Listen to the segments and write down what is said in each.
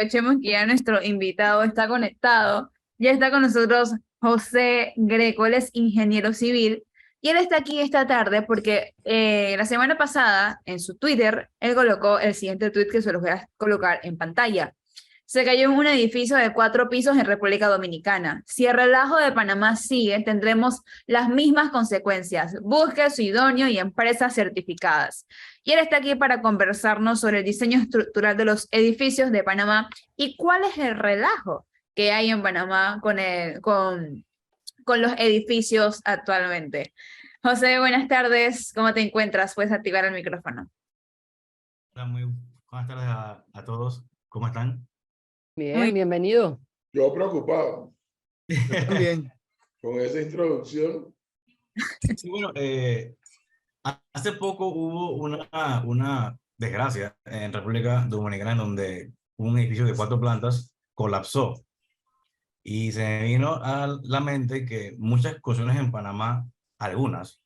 Aprovechemos que ya nuestro invitado está conectado. Ya está con nosotros José Greco, él es ingeniero civil y él está aquí esta tarde porque la semana pasada en su Twitter él colocó el siguiente tweet que se los voy a colocar en pantalla. Se cayó en un edificio de 4 pisos en República Dominicana. Si el relajo de Panamá sigue, tendremos las mismas consecuencias. Busque su idóneo y empresas certificadas. Y él está aquí para conversarnos sobre el diseño estructural de los edificios de Panamá y cuál es el relajo que hay en Panamá con los edificios actualmente. José, buenas tardes. ¿Cómo te encuentras? Puedes activar el micrófono. Hola, muy buenas tardes a todos. ¿Cómo están? Muy Bien, bienvenido. Yo preocupado Yo también. con esa introducción. Sí, bueno, hace poco hubo una desgracia en República Dominicana en donde un edificio de 4 plantas colapsó y se me vino a la mente que muchas construcciones en Panamá, algunas,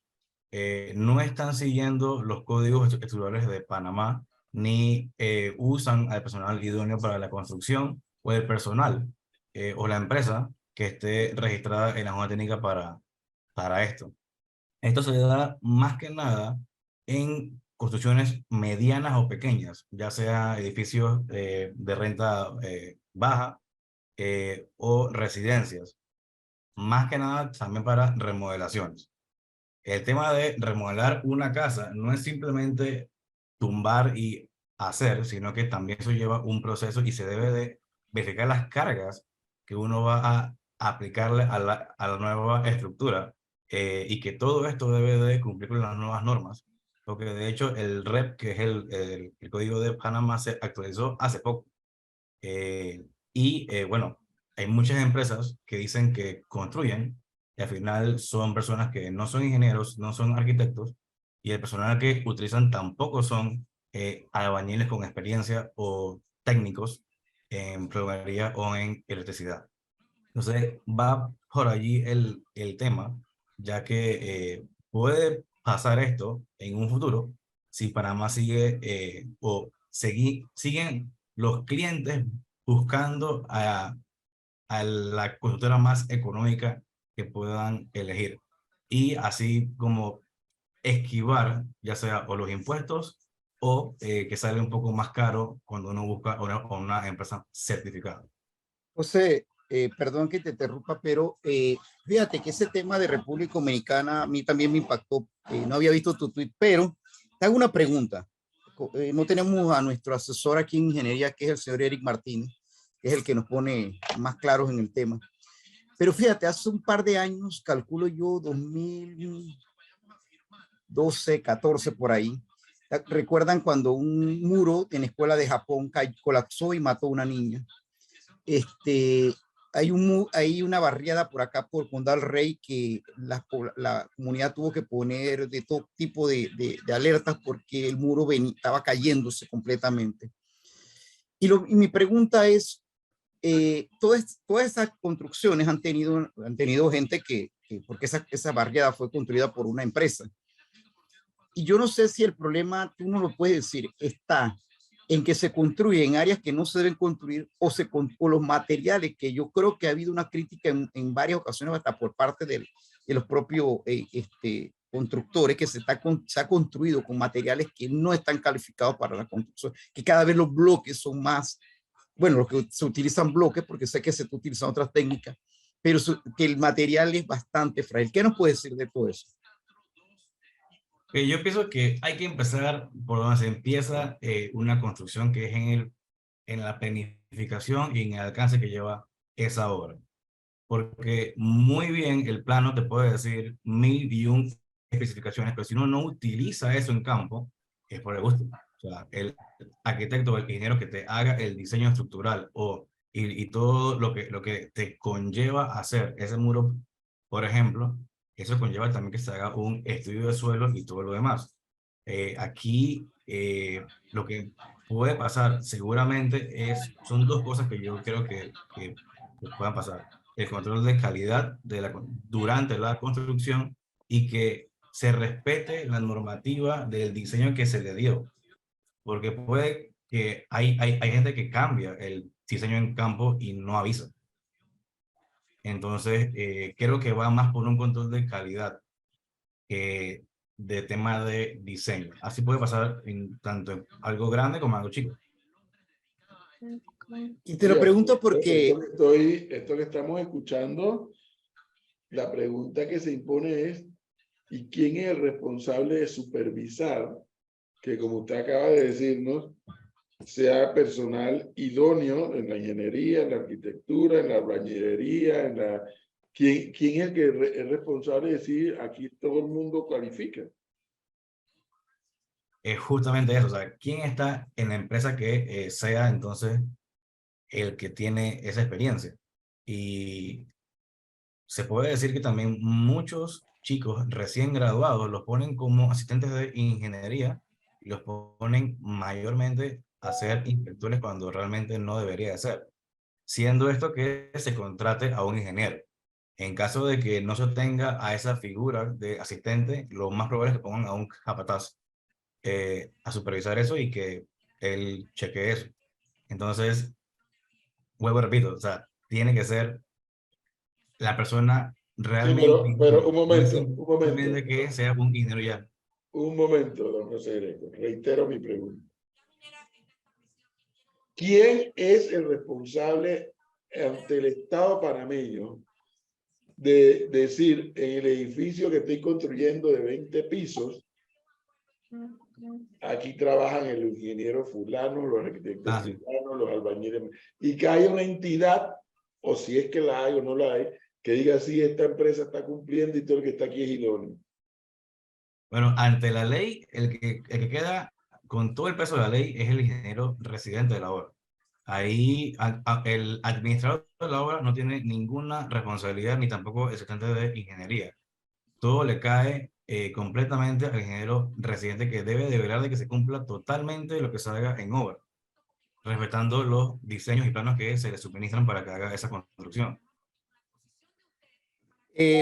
no están siguiendo los códigos estructurales de Panamá ni usan al personal idóneo para la construcción o el personal o la empresa que esté registrada en la Junta Técnica para esto. Esto se da más que nada en construcciones medianas o pequeñas, ya sea edificios de renta baja o residencias, más que nada también para remodelaciones. El tema de remodelar una casa no es simplemente tumbar y hacer, sino que también eso lleva un proceso y se debe de verificar las cargas que uno va a aplicarle a la nueva estructura y que todo esto debe de cumplir con las nuevas normas, porque de hecho el REP, que es el código de Panamá, se actualizó hace poco. Bueno, hay muchas empresas que dicen que construyen y al final son personas que no son ingenieros, no son arquitectos y el personal que utilizan tampoco son albañiles con experiencia o técnicos en plomería o en electricidad. Entonces va por allí el tema, ya que puede pasar esto en un futuro si Panamá sigue siguen los clientes buscando a la constructora más económica que puedan elegir y así como esquivar ya sea o los impuestos o que sale un poco más caro cuando uno busca una empresa certificada. José, perdón que te interrumpa, pero fíjate que ese tema de República Dominicana a mí también me impactó. No había visto tu tweet, pero te hago una pregunta. No tenemos a nuestro asesor aquí en ingeniería, que es el señor Eric Martínez, que es el que nos pone más claros en el tema. Pero fíjate, hace un par de años, calculo yo, 2012, 14 por ahí. ¿Recuerdan cuando un muro en escuela de Japón colapsó y mató a una niña? Hay una barriada por acá por Condal Rey que la comunidad tuvo que poner de todo tipo de alertas porque el muro estaba cayéndose completamente. Y mi pregunta es, todas esas construcciones han tenido gente porque esa barriada fue construida por una empresa. Y yo no sé si el problema, tú no lo puedes decir, está en que se construye en áreas que no se deben construir o los materiales, que yo creo que ha habido una crítica en varias ocasiones hasta por parte de los propios constructores, que se ha construido con materiales que no están calificados para la construcción, que cada vez los bloques son más, bueno, los que se utilizan bloques, porque sé que se utilizan otras técnicas, pero que el material es bastante frágil. ¿Qué nos puede decir de todo eso? Yo pienso que hay que empezar por donde se empieza una construcción, que es en la planificación y en el alcance que lleva esa obra. Porque muy bien el plano te puede decir 1001 especificaciones, pero si uno no utiliza eso en campo, es por el gusto. O sea, el arquitecto o el ingeniero que te haga el diseño estructural y todo lo que te conlleva hacer ese muro, por ejemplo, eso conlleva también que se haga un estudio de suelo y todo lo demás. Aquí lo que puede pasar seguramente son dos cosas que yo creo que puedan pasar: el control de calidad durante la construcción y que se respete la normativa del diseño que se le dio, porque puede que hay gente que cambia el diseño en campo y no avisa. Entonces, creo que va más por un control de calidad que de tema de diseño. Así puede pasar en tanto en algo grande como algo chico. Y te lo pregunto porque Esto que estamos escuchando, la pregunta que se impone es, ¿y quién es el responsable de supervisar que, como usted acaba de decirnos, sea personal idóneo en la ingeniería, en la arquitectura, en la albañilería, ¿Quién es el que es responsable de decir aquí todo el mundo cualifica? Es justamente eso, o sea, ¿quién está en la empresa que sea entonces el que tiene esa experiencia? Y se puede decir que también muchos chicos recién graduados los ponen como asistentes de ingeniería y los ponen mayormente a ser inspectores cuando realmente no debería de ser, siendo esto que se contrate a un ingeniero. En caso de que no se tenga a esa figura de asistente, lo más probable es que pongan a un capataz a supervisar eso y que él chequee eso. Entonces, vuelvo y repito, o sea, tiene que ser la persona Sí, realmente pero ingeniero, no es simplemente que sea un ingeniero ya. un momento, don José Greco, reitero mi pregunta. ¿Quién es el responsable ante el Estado panameño de decir en el edificio que estoy construyendo de 20 pisos, aquí trabajan el ingeniero fulano, los arquitectos Sí. fulanos, los albañiles, y que haya una entidad, o si es que la hay o no la hay, que diga sí, esta empresa está cumpliendo y todo el que está aquí es idóneo? Bueno, ante la ley, el que queda con todo el peso de la ley es el ingeniero residente de la obra. Ahí el administrador de la obra no tiene ninguna responsabilidad, ni tampoco el asistente de ingeniería. Todo le cae completamente al ingeniero residente, que debe de velar de que se cumpla totalmente lo que se haga en obra, respetando los diseños y planos que se le suministran para que haga esa construcción.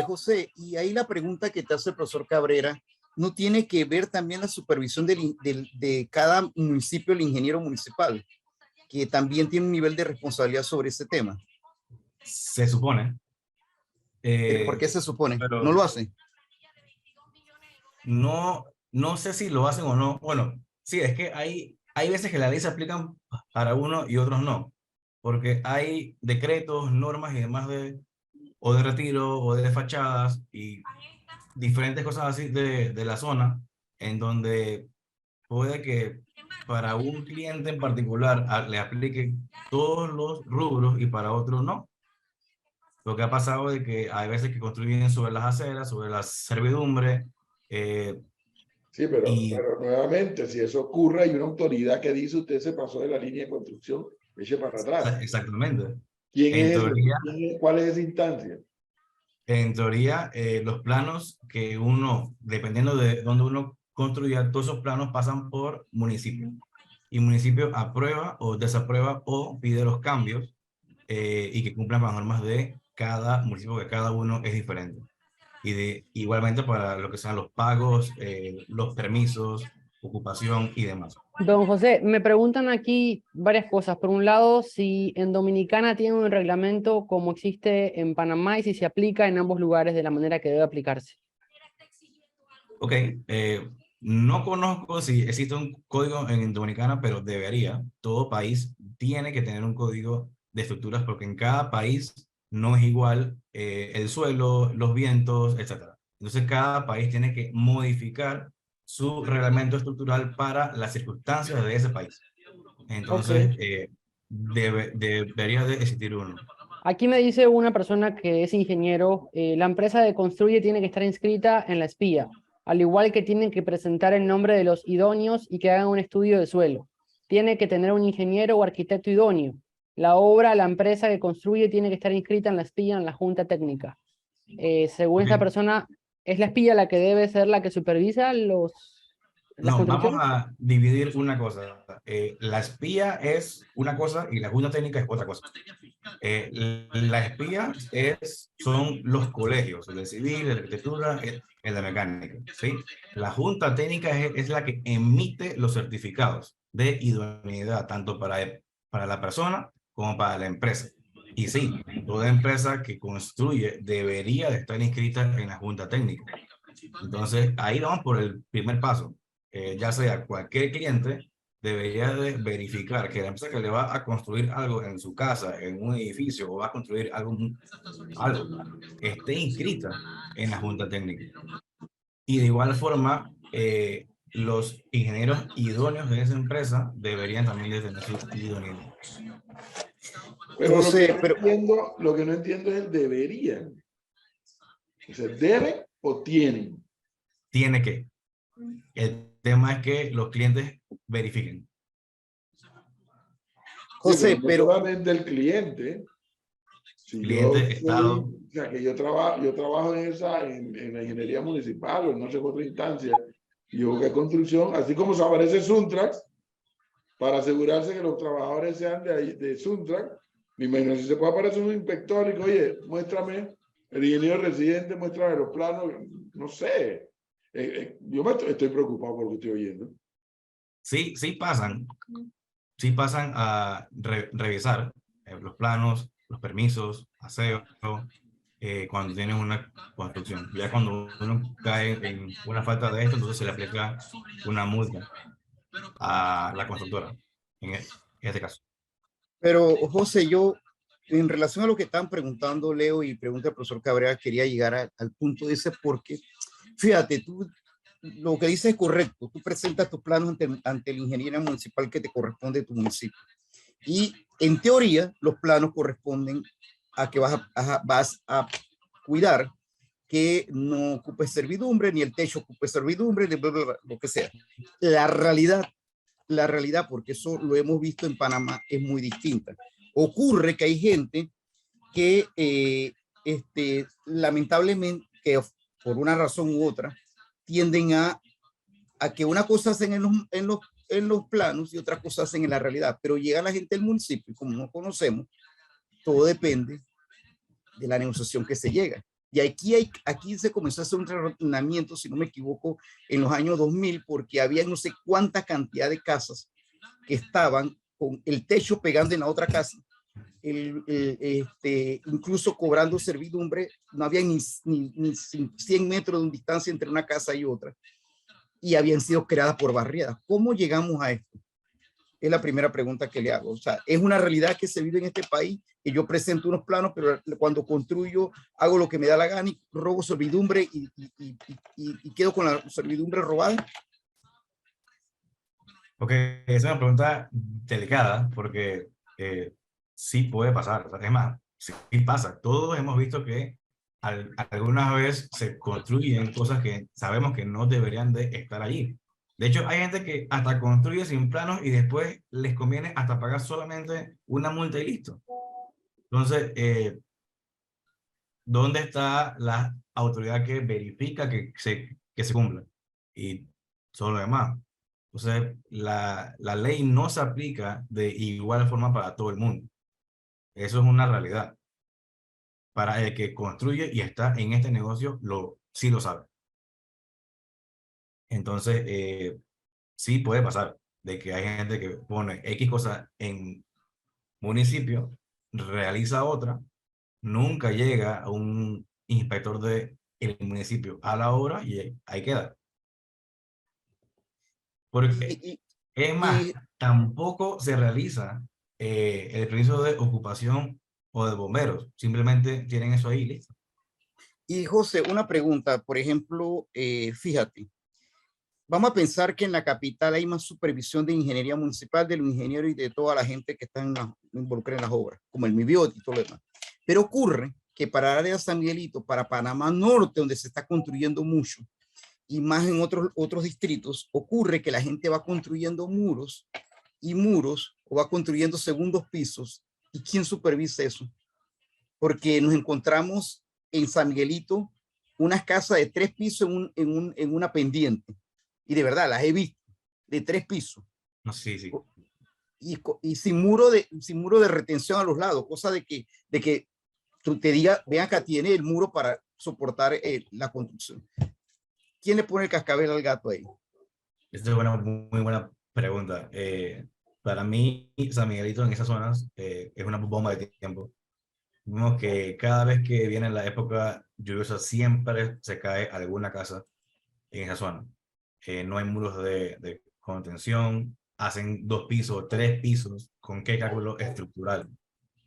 José, y ahí la pregunta que te hace el profesor Cabrera, ¿no tiene que ver también la supervisión de cada municipio, el ingeniero municipal, que también tiene un nivel de responsabilidad sobre ese tema? Se supone. ¿Por qué se supone? Pero ¿No lo hace? no sé si lo hacen o no. Bueno, sí, es que hay veces que la ley se aplican para uno y otros no, porque hay decretos, normas y demás o de retiro o de fachadas y diferentes cosas así de la zona, en donde puede que para un cliente en particular le aplique todos los rubros y para otros no. Lo que ha pasado es que hay veces que construyen sobre las aceras, sobre las servidumbres, eh, Sí, y pero nuevamente, si eso ocurre, hay una autoridad que dice usted se pasó de la línea de construcción, eche para atrás. exactamente. ¿Quién En es ese? teoría, ¿Cuál es esa instancia? los planos que uno, dependiendo de dónde uno construya, todos esos planos pasan por municipio. Y municipio aprueba o desaprueba o pide los cambios y que cumplan con las normas de cada municipio, que cada uno es diferente. Y igualmente para lo que sean los pagos, los permisos, ocupación y demás. Don José, me preguntan aquí varias cosas. Por un lado, si en Dominicana tiene un reglamento como existe en Panamá y si se aplica en ambos lugares de la manera que debe aplicarse. Ok, no conozco si existe un código en Dominicana, pero debería. Todo país tiene que tener un código de estructuras porque en cada país no es igual el suelo, los vientos, etc. Entonces cada país tiene que modificar su reglamento estructural para las circunstancias de ese país. Entonces, debería de existir uno. Aquí me dice una persona que es ingeniero, la empresa que construye tiene que estar inscrita en la espía, al igual que tienen que presentar el nombre de los idóneos y que hagan un estudio de suelo. Tiene que tener un ingeniero o arquitecto idóneo. La obra, la empresa que construye tiene que estar inscrita en la espía, en la junta técnica. Según esta persona, ¿es la espía la que debe ser la que supervisa las No, vamos construcciones? a dividir una cosa. La espía es una cosa y la junta técnica es otra cosa. La espía son los colegios, el de civil, el de arquitectura, el de mecánica, ¿sí? La junta técnica es la que emite los certificados de idoneidad, tanto para la persona como para la empresa. Y sí, toda empresa que construye debería de estar inscrita en la junta técnica. Entonces, ahí vamos por el primer paso. Ya sea cualquier cliente debería de verificar que la empresa que le va a construir algo en su casa, en un edificio, o va a construir algo esté inscrita en la junta técnica. Y de igual forma, los ingenieros idóneos de esa empresa deberían también de tener su idoneidad. Pero José, pero lo que no entiendo es el deberían. O sea, ¿deben o tienen? Tiene que. El tema es que los clientes verifiquen. José, Sí, no pero solamente el cliente. Si yo Cliente, Estado. o sea, que yo trabajo en la ingeniería municipal o en no sé qué otra instancia, y yo que construcción, así como se aparece Suntrax, para asegurarse que los trabajadores sean de ahí, de Suntrax, me imagino si se puede aparecer un inspector y que, oye, muéstrame, el ingeniero residente, muéstrame los planos, no sé. Yo estoy preocupado por lo que estoy oyendo. Sí, sí pasan a revisar los planos, los permisos, aseo, cuando tienes una construcción. Ya cuando uno cae en una falta de esto, entonces se le aplica una multa a la constructora, en este caso. Pero, José, yo, en relación a lo que están preguntando Leo y pregunta el profesor Cabrera, quería llegar al punto de ese porque, fíjate, tú lo que dices es correcto. Tú presentas tus planos ante el ingeniero municipal que te corresponde de tu municipio. Y en teoría, los planos corresponden a que vas a cuidar que no ocupe servidumbre, ni el techo ocupe servidumbre, ni bla, bla, bla, lo que sea. La realidad, porque eso lo hemos visto en Panamá, es muy distinta. Ocurre que hay gente que lamentablemente, que por una razón u otra, tienden a que una cosa hacen en los planos y otra cosa hacen en la realidad, pero llega la gente del municipio y como no conocemos, todo depende de la negociación que se llega. Y aquí se comenzó a hacer un razonamiento, si no me equivoco, en los años 2000, porque había no sé cuánta cantidad de casas que estaban con el techo pegando en la otra casa, incluso cobrando servidumbre, no había ni 100 metros de distancia entre una casa y otra, y habían sido creadas por barriadas. ¿Cómo llegamos a esto? Es la primera pregunta que le hago. O sea, es una realidad que se vive en este país, que yo presento unos planos, pero cuando construyo hago lo que me da la gana y robo servidumbre y quedo con la servidumbre robada. Ok, es una pregunta delicada porque sí puede pasar. O sea, es más, sí pasa. Todos hemos visto que algunas veces se construyen cosas que sabemos que no deberían de estar allí. De hecho, hay gente que hasta construye sin planos y después les conviene hasta pagar solamente una multa y listo. Entonces, ¿dónde está la autoridad que verifica que se cumpla? Y todo lo demás. Entonces, la ley no se aplica de igual forma para todo el mundo. Eso es una realidad. Para el que construye y está en este negocio, sí lo sabe. Entonces, sí puede pasar de que hay gente que pone X cosa en municipio, realiza otra, nunca llega a un inspector del municipio a la hora y ahí queda. Porque Y, es más, y, tampoco se realiza el permiso de ocupación o de bomberos. Simplemente tienen eso ahí, listo. y José, una pregunta, por ejemplo, fíjate, vamos a pensar que en la capital hay más supervisión de ingeniería municipal, de los ingenieros y de toda la gente que está involucrada en las obras, como el MIBIOT y todo lo demás. Pero ocurre que para el área de San Miguelito, para Panamá Norte, donde se está construyendo mucho, y más en otros distritos, ocurre que la gente va construyendo muros y muros, o va construyendo segundos pisos. ¿Y quién supervisa eso? Porque nos encontramos en San Miguelito unas casas de 3 pisos en una pendiente. Y de verdad, las he visto, de 3 pisos. No, sí, sí. Y sin muro de retención a los lados, cosa de que tú te digas, vean acá, tiene el muro para soportar la construcción. ¿Quién le pone el cascabel al gato ahí? Esta es una muy buena pregunta. Para mí, San Miguelito en esas zonas es una bomba de tiempo. Vemos que cada vez que viene la época lluviosa siempre se cae alguna casa en esa zona. No hay muros de contención, hacen 2 pisos, 3 pisos, ¿con qué cálculo estructural?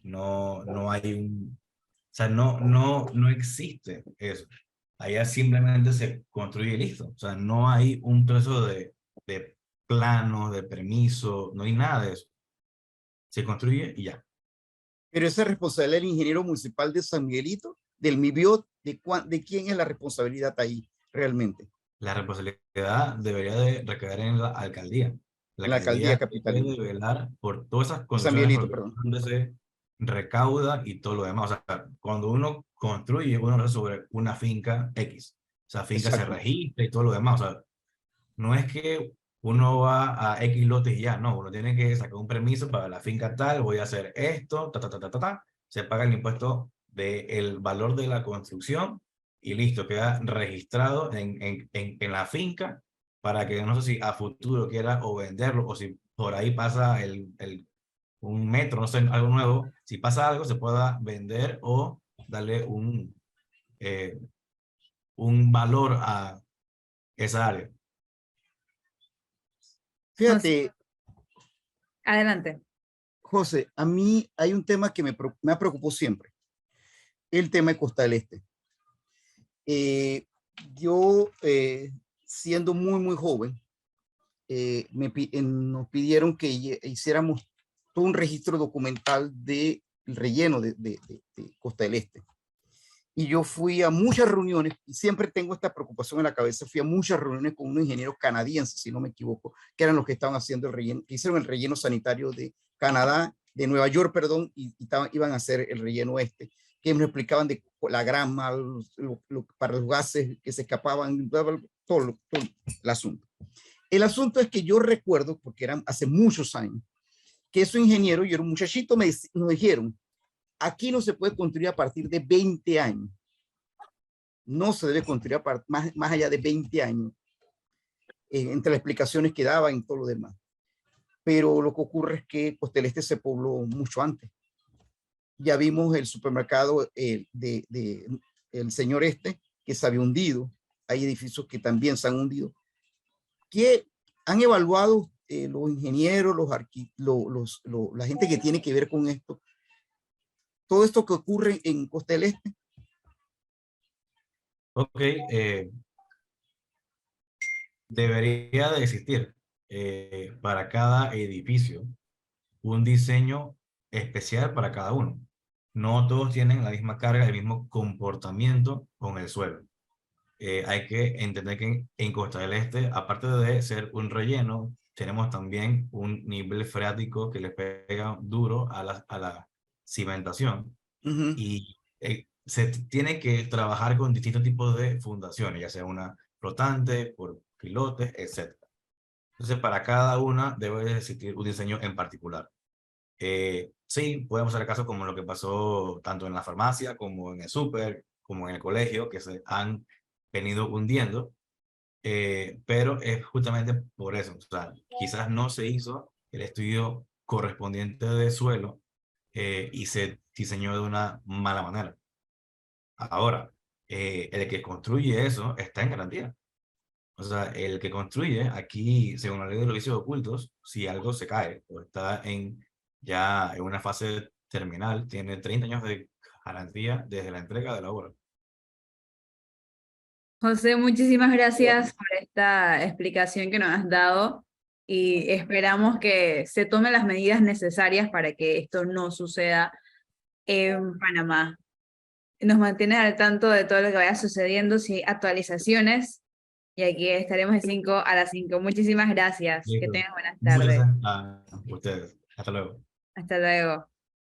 No hay un, o sea, no existe eso. Allá simplemente se construye y listo. O sea, no hay un proceso de planos, de permiso, no hay nada de eso. Se construye y ya. Pero esa es responsabilidad del ingeniero municipal de San Miguelito, del MIBIOT, de quién es la responsabilidad ahí realmente, La responsabilidad debería de recaer en la alcaldía. La en la alcaldía alcaldía debe capitalina, de velar por todas esas San construcciones Miguelito, porque es perdón. donde se recauda y todo lo demás. O sea, cuando uno construye, uno lo hace sobre una finca X. O sea, finca se Exacto. registra y todo lo demás. O sea, no es que uno va a X lotes y ya, no, uno tiene que sacar un permiso para la finca tal, voy a hacer esto, se paga el impuesto del valor de la construcción y listo, queda registrado en la finca para que no sé si a futuro quiera o venderlo o si por ahí pasa un metro, no sé, algo nuevo, si pasa algo se pueda vender o darle eh, un valor a esa área. José, Fíjate, adelante. José, a mí hay un tema que me ha preocupado siempre, el tema de Costa del Este. Yo, siendo muy joven, nos pidieron que hiciéramos todo un registro documental del relleno de Costa del Este. Y yo fui a muchas reuniones, y siempre tengo esta preocupación en la cabeza, fui a muchas reuniones con unos ingenieros canadienses, si no me equivoco, que eran los que estaban haciendo el relleno, que hicieron el relleno sanitario de Canadá, de Nueva York, perdón, y iban a hacer el relleno este, que me explicaban de la grama, para los gases que se escapaban, todo el asunto. El asunto es que yo recuerdo, porque eran hace muchos años, que esos ingenieros, yo era un muchachito, nos dijeron, aquí no se puede construir a partir de 20 años. No se debe construir más allá de 20 años, entre las explicaciones que daban y todo lo demás. Pero lo que ocurre es que Costa del Este se pobló mucho antes. Ya vimos el supermercado el señor este, que se había hundido. Hay edificios que también se han hundido. ¿Qué han evaluado los ingenieros, la gente que tiene que ver con esto? Todo esto que ocurre en Costa del Este. Ok, debería de existir para cada edificio un diseño especial para cada uno. No todos tienen la misma carga, el mismo comportamiento con el suelo. Hay que entender que en Costa del Este, aparte de ser un relleno, tenemos también un nivel freático que le pega duro a la cimentación y se tiene que trabajar con distintos tipos de fundaciones, ya sea una flotante, por pilotes, etc. Entonces, para cada una debe existir un diseño en particular. Sí, podemos hacer caso como lo que pasó tanto en la farmacia como en el súper, como en el colegio, que se han venido hundiendo, pero es justamente por eso. O sea, quizás no se hizo el estudio correspondiente de suelo y se diseñó de una mala manera. Ahora, el que construye eso está en garantía. O sea, el que construye aquí, según la ley de los vicios ocultos, si algo se cae o está ya en una fase terminal, tiene 30 años de garantía desde la entrega de la obra. José, muchísimas gracias por esta explicación que nos has dado y esperamos que se tomen las medidas necesarias para que esto no suceda en Panamá. Nos mantienes al tanto de todo lo que vaya sucediendo, si hay actualizaciones, y aquí estaremos de 5 a las 5. Muchísimas gracias. Que Listo. tengan buenas Muchas tardes. gracias a ustedes. Hasta luego. Hasta luego.